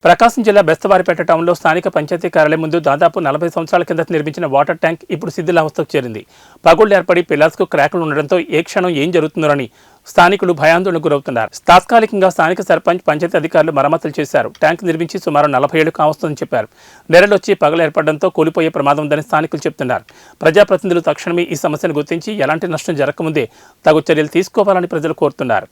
ప్రకాశం జిల్లా బెస్తవారిపేట టౌన్లో స్థానిక పంచాయతీ కార్యాలయం ముందు దాదాపు 40 సంవత్సరాల కిందట నిర్మించిన వాటర్ ట్యాంక్ ఇప్పుడు శిథిలావస్థకు చేరింది. పగుళ్లు ఏర్పడి పిల్లర్స్కు క్రాకులు ఉండడంతో ఏ క్షణం ఏం జరుగుతుందోనని స్థానికులు భయాందోళనకు గురవుతున్నారు. తాత్కాలికంగా స్థానిక సర్పంచ్, పంచాయతీ అధికారులు మరమ్మతులు చేశారు. ట్యాంక్ నిర్మించి సుమారు 40 ఏళ్లు కావస్తుందని చెప్పారు. నెరలొచ్చి పగలు ఏర్పడడంతో కూలిపోయే ప్రమాదం ఉందని స్థానికులు చెబుతున్నారు. ప్రజాప్రతినిధులు తక్షణమే ఈ సమస్యను గుర్తించి ఎలాంటి నష్టం జరగకముందే తగు చర్యలు తీసుకోవాలని ప్రజలు కోరుతున్నారు.